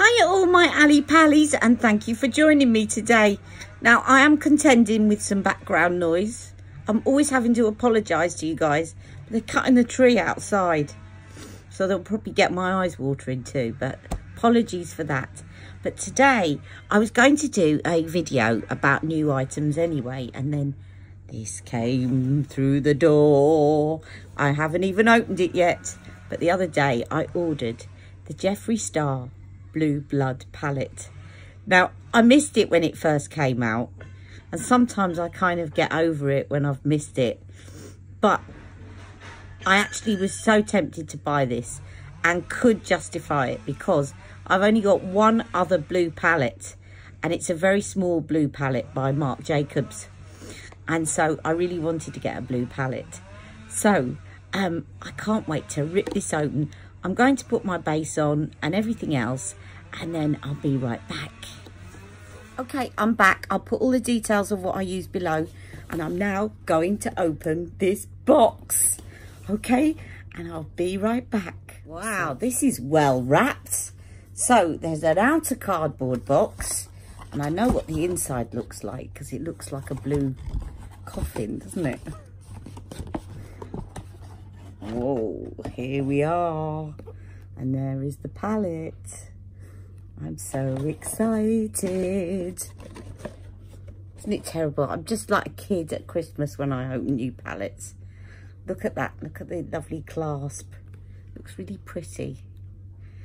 Hiya all my Ali Pallies, and thank you for joining me today. Now I am contending with some background noise. I'm always having to apologise to you guys. They're cutting the tree outside, so they'll probably get my eyes watering too, but apologies for that. But today I was going to do a video about new items anyway, and then this came through the door. I haven't even opened it yet, but the other day I ordered the Jeffree Star Blue Blood palette. Now I missed it when it first came out, and sometimes I kind of get over it when I've missed it, but I actually was so tempted to buy this and could justify it because I've only got one other blue palette, and it's a very small blue palette by Marc Jacobs, and so I really wanted to get a blue palette. So I can't wait to rip this open. I'm going to put my base on and everything else, and then I'll be right back. Okay, I'm back. I'll put all the details of what I use below, and I'm now going to open this box. Okay, and I'll be right back. Wow, this is well wrapped. So there's an outer cardboard box, and I know what the inside looks like because it looks like a blue coffin, doesn't it? Whoa, here we are, and there is the palette. I'm so excited. Isn't it terrible? I'm just like a kid at Christmas when I open new palettes. Look at that, look at the lovely clasp. Looks really pretty.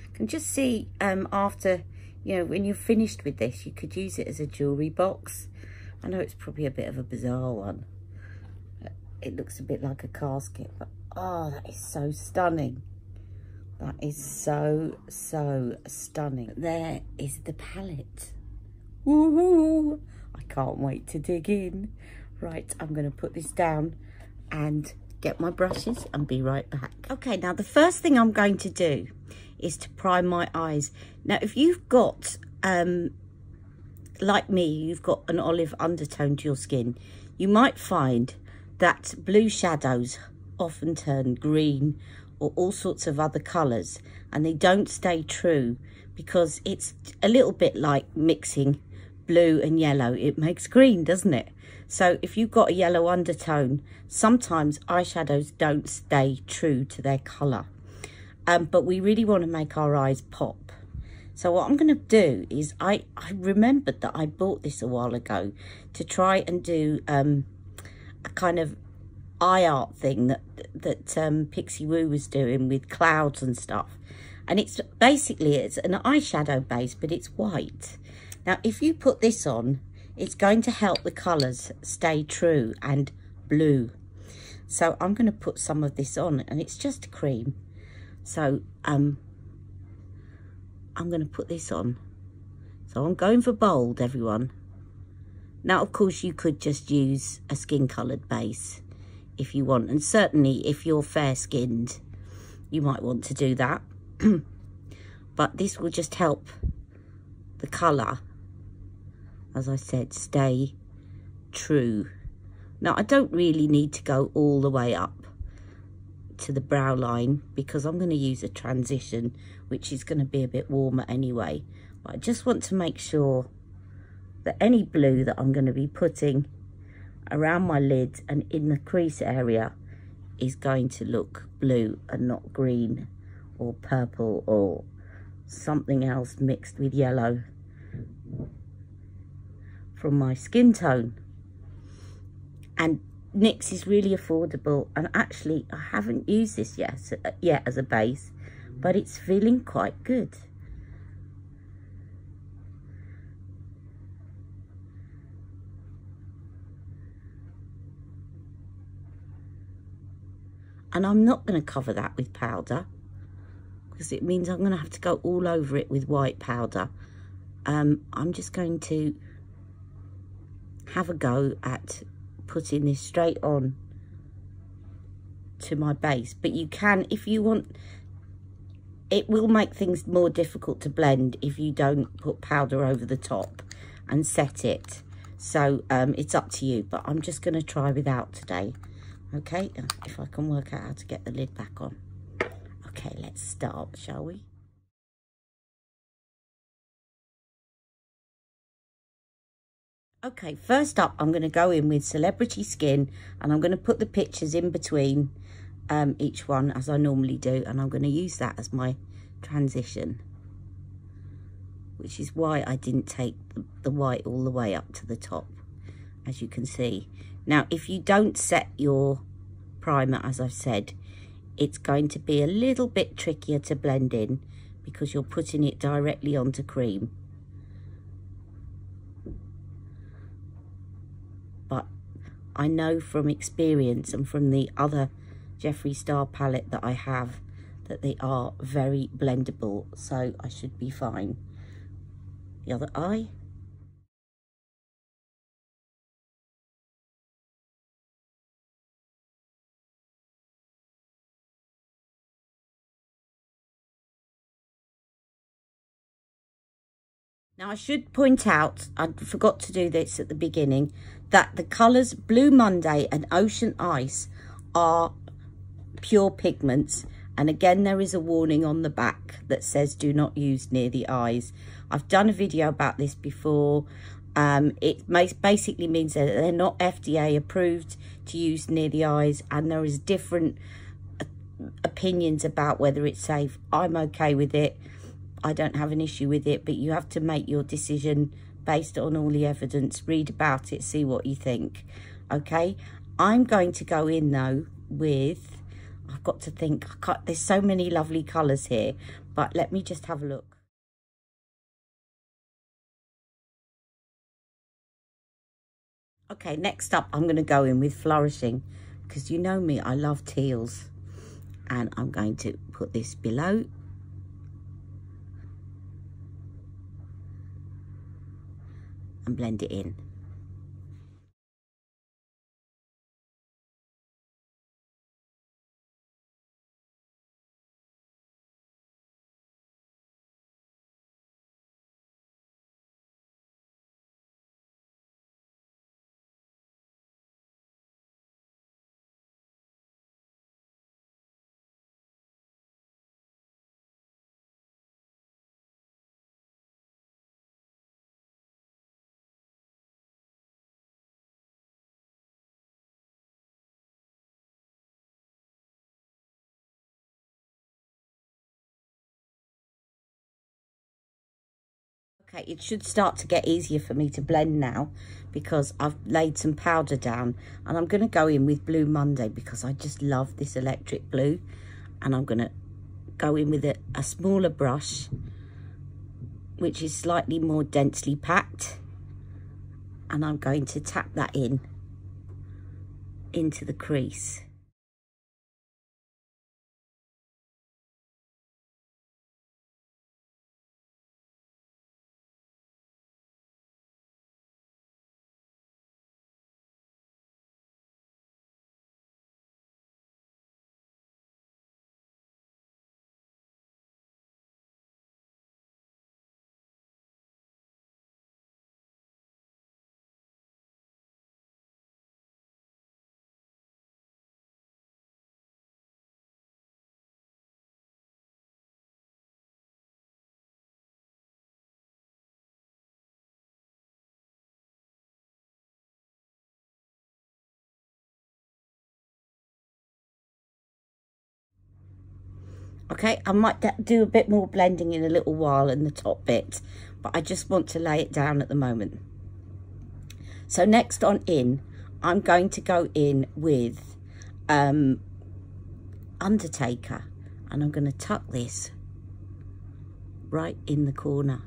You can just see after, you know, when you're finished with this, you could use it as a jewellery box. I know it's probably a bit of a bizarre one. It looks a bit like a casket, but oh, that is so stunning. That is so stunning. There is the palette. Woohoo! I can't wait to dig in. Right, I'm going to put this down and get my brushes and be right back. Okay, now the first thing I'm going to do is to prime my eyes. Now, if you've got, like me, you've got an olive undertone to your skin, you might find that blue shadows often turn green or all sorts of other colours, and they don't stay true because it's a little bit like mixing blue and yellow. It makes green, doesn't it? So if you've got a yellow undertone, sometimes eyeshadows don't stay true to their colour, but we really want to make our eyes pop. So what I'm going to do is I remembered that I bought this a while ago to try and do a kind of eye art thing that Pixie Woo was doing with clouds and stuff, and it's basically it's an eyeshadow base, but it's white. Now if you put this on, it's going to help the colours stay true and blue. So I'm going to put some of this on, and it's just a cream. So I'm going to put this on. So I'm going for bold, everyone. Now of course you could just use a skin coloured base if you want, and certainly if you're fair skinned you might want to do that. But this will just help the colour, as I said, stay true. Now I don't really need to go all the way up to the brow line because I'm going to use a transition which is going to be a bit warmer anyway, but I just want to make sure that any blue that I'm going to be putting around my lid and in the crease area is going to look blue and not green or purple or something else mixed with yellow from my skin tone. And NYX is really affordable, and actually I haven't used this yet as a base, but it's feeling quite good. And I'm not going to cover that with powder because it means I'm going to have to go all over it with white powder. I'm just going to have a go at putting this straight on to my base. But you can, if you want, it will make things more difficult to blend if you don't put powder over the top and set it. So it's up to you, but I'm just going to try without today. Okay, if I can work out how to get the lid back on. Okay, let's start, shall we? Okay, first up, I'm going to go in with Celebrity Skin, and I'm going to put the pictures in between each one as I normally do, and I'm going to use that as my transition, which is why I didn't take the white all the way up to the top, as you can see. Now, if you don't set your primer, as I've said, it's going to be a little bit trickier to blend in because you're putting it directly onto cream. But I know from experience and from the other Jeffree Star palette that I have that they are very blendable, so I should be fine. The other eye. Now, I should point out, I forgot to do this at the beginning, that the colours Blue Monday and Ocean Ice are pure pigments. And again, there is a warning on the back that says do not use near the eyes. I've done a video about this before. It basically means that they're not FDA approved to use near the eyes, and there is different opinions about whether it's safe. I'm okay with it. I don't have an issue with it, but you have to make your decision based on all the evidence. Read about it, see what you think. Okay, I'm going to go in though with, I've got to think, there's so many lovely colours here, but let me just have a look. Okay, next up, I'm going to go in with Flourishing, because you know me, I love teals. And I'm going to put this below. And blend it in. Okay, it should start to get easier for me to blend now because I've laid some powder down, and I'm going to go in with Blue Monday because I just love this electric blue, and I'm going to go in with a smaller brush which is slightly more densely packed, and I'm going to tap that in into the crease. Okay, I might do a bit more blending in a little while in the top bit, but I just want to lay it down at the moment. So next on in, I'm going to go in with Undertaker, and I'm going to tuck this right in the corner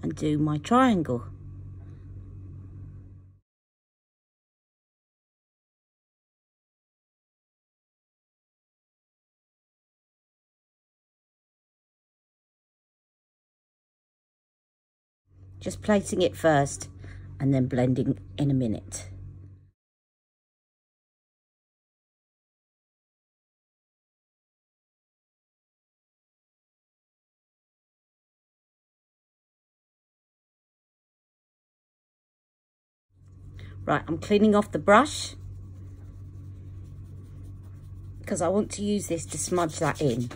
and do my triangle. Just placing it first and then blending in a minute. Right, I'm cleaning off the brush because I want to use this to smudge that in.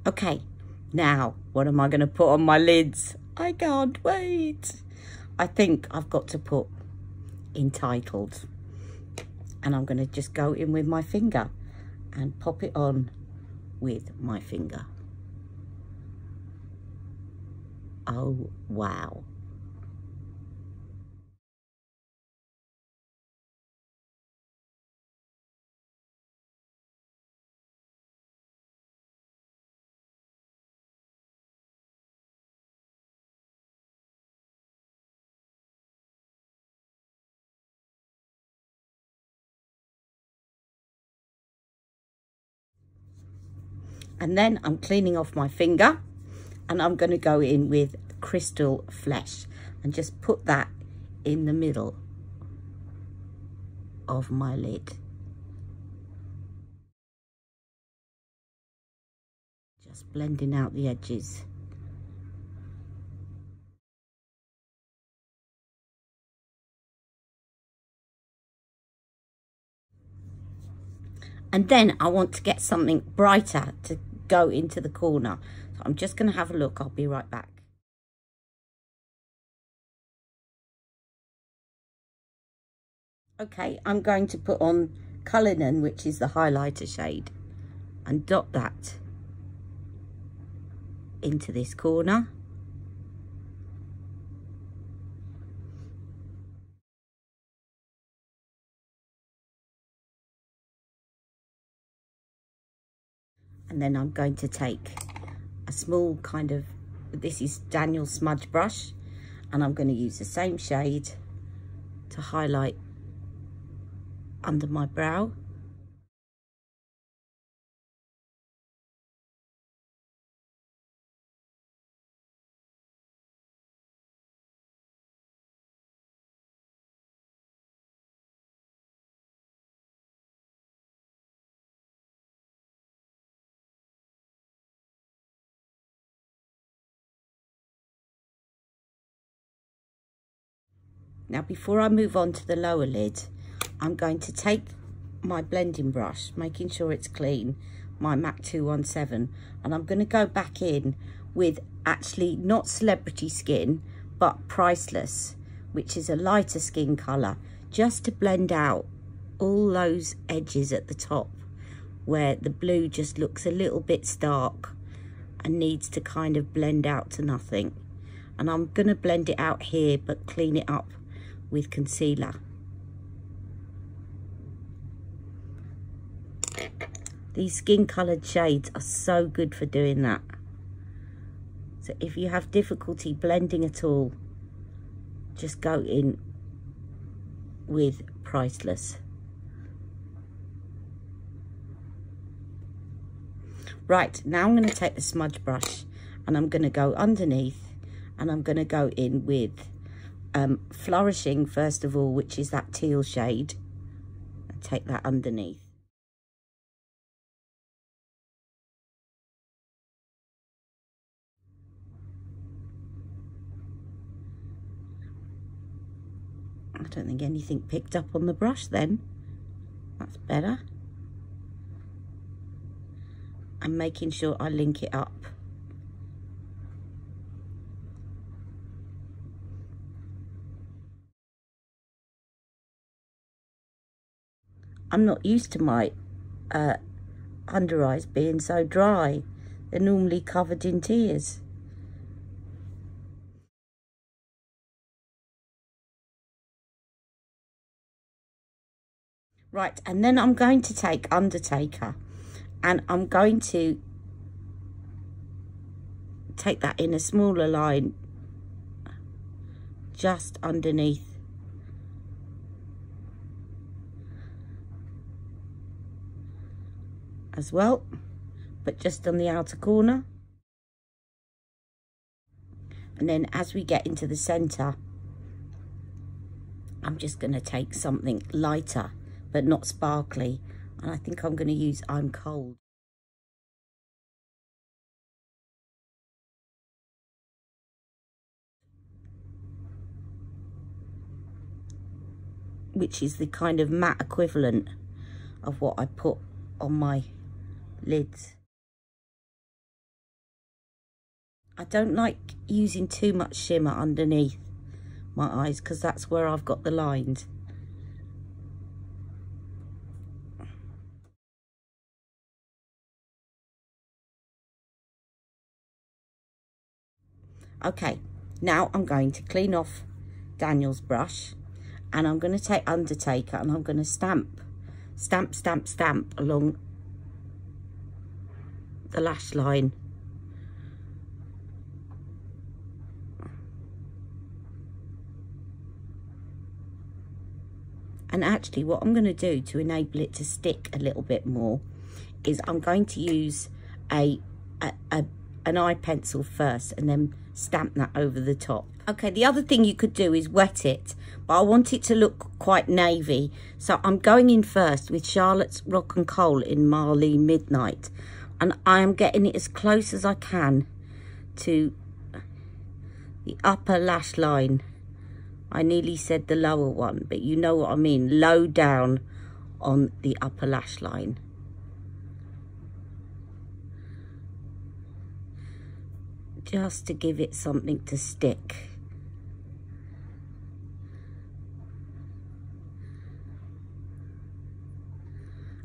Okay, now what am I going to put on my lids? I can't wait. I think I've got to put entitled, and I'm going to just go in with my finger and pop it on with my finger. Oh wow. And then I'm cleaning off my finger, and I'm going to go in with Crystal Flesh and just put that in the middle of my lid. Just blending out the edges. And then I want to get something brighter to go into the corner. So I'm just going to have a look. I'll be right back. Okay, I'm going to put on Cullinan, which is the highlighter shade, and dot that into this corner. And then I'm going to take a small kind of, this is Daniel smudge brush, and I'm going to use the same shade to highlight under my brow. Now before I move on to the lower lid, I'm going to take my blending brush, making sure it's clean, my MAC 217, and I'm going to go back in with actually not Celebrity Skin, but Priceless, which is a lighter skin colour, just to blend out all those edges at the top where the blue just looks a little bit stark and needs to kind of blend out to nothing. And I'm going to blend it out here, but clean it up with concealer. These skin coloured shades are so good for doing that. So if you have difficulty blending at all, just go in with Priceless. Right, now I'm going to take the smudge brush and I'm going to go underneath, and I'm going to go in with Flourishing first of all, which is that teal shade, and take that underneath. I don't think anything picked up on the brush then. That's better. And making sure I link it up. I'm not used to my under eyes being so dry. They're normally covered in tears. Right, and then I'm going to take Undertaker, and I'm going to take that in a smaller line just underneath as well, but just on the outer corner. And then as we get into the center, I'm just going to take something lighter but not sparkly, and I think I'm going to use I'm Cold. Which is the kind of matte equivalent of what I put on my lids. I don't like using too much shimmer underneath my eyes because that's where I've got the lines. Okay, now I'm going to clean off Daniel's brush, and I'm going to take Undertaker and I'm going to stamp along the lash line. And actually what I'm going to do to enable it to stick a little bit more is I'm going to use an eye pencil first and then stamp that over the top. Okay, the other thing you could do is wet it, but I want it to look quite navy. So I'm going in first with Charlotte's Rock and Kohl in Marlene Midnight. And I am getting it as close as I can to the upper lash line. I nearly said the lower one, but you know what I mean. Low down on the upper lash line. Just to give it something to stick.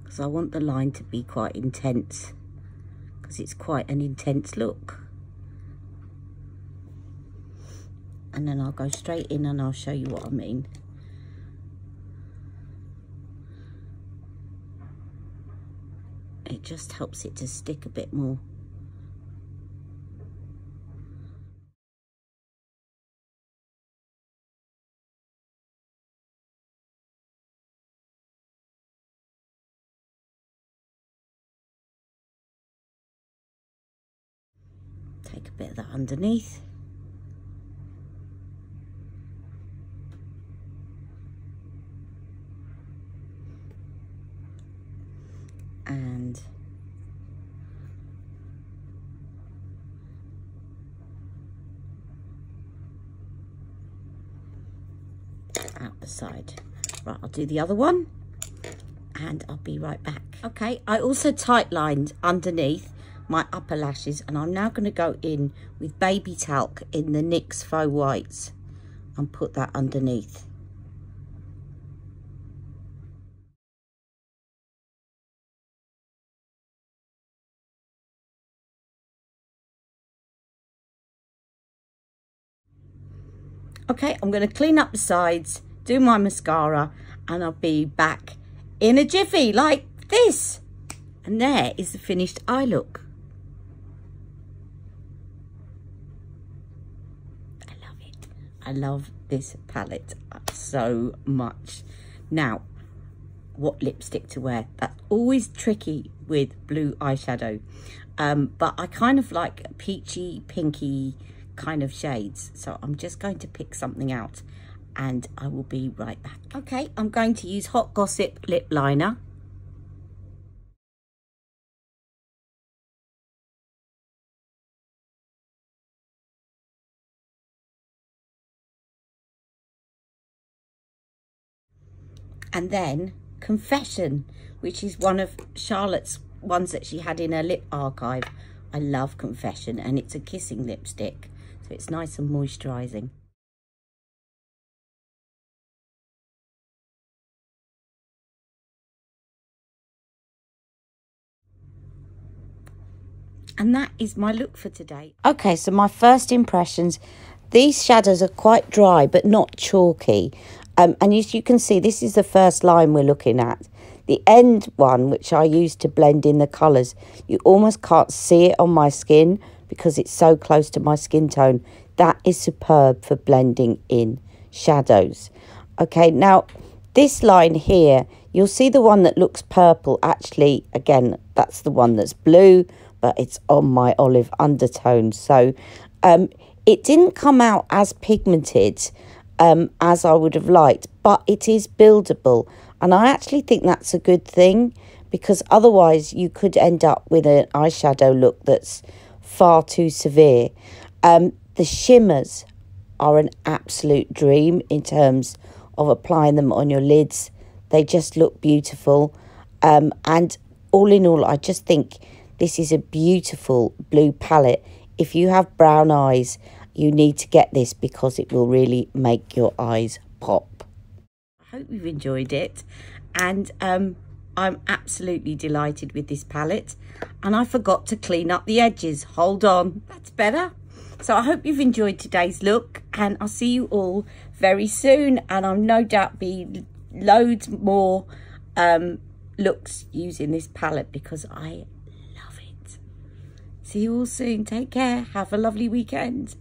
Because I want the line to be quite intense. Because it's quite an intense look. And then I'll go straight in and I'll show you what I mean. It just helps it to stick a bit more. Take a bit of that underneath. And out the side. Right, I'll do the other one and I'll be right back. Okay, I also tight lined underneath my upper lashes, and I'm now going to go in with baby talc in the NYX Faux Whites and put that underneath. Okay, I'm going to clean up the sides, do my mascara, and I'll be back in a jiffy like this. And there is the finished eye look. I love it. I love this palette so much. Now, what lipstick to wear? That's always tricky with blue eyeshadow. But I kind of like peachy, pinky kind of shades. So I'm just going to pick something out and I will be right back. Okay, I'm going to use Hot Gossip lip liner. And then Confession, which is one of Charlotte's ones that she had in her lip archive. I love Confession, and it's a kissing lipstick, so it's nice and moisturising. And that is my look for today. Okay, so my first impressions, these shadows are quite dry but not chalky. And as you can see, this is the first line we're looking at. The end one, which I used to blend in the colours, you almost can't see it on my skin because it's so close to my skin tone. That is superb for blending in shadows. Okay, now this line here, you'll see the one that looks purple. Actually, again, that's the one that's blue, but it's on my olive undertone. So it didn't come out as pigmented as I would have liked, but it is buildable. And I actually think that's a good thing, because otherwise you could end up with an eyeshadow look that's far too severe. The shimmers are an absolute dream in terms of applying them on your lids. They just look beautiful. And all in all, I just think this is a beautiful blue palette if you have brown eyes, you need to get this because it will really make your eyes pop. I hope you've enjoyed it, and I'm absolutely delighted with this palette. And I forgot to clean up the edges. Hold on, that's better. So I hope you've enjoyed today's look, and I'll see you all very soon, and I'll no doubt be loads more looks using this palette because I love it. See you all soon. Take care. Have a lovely weekend.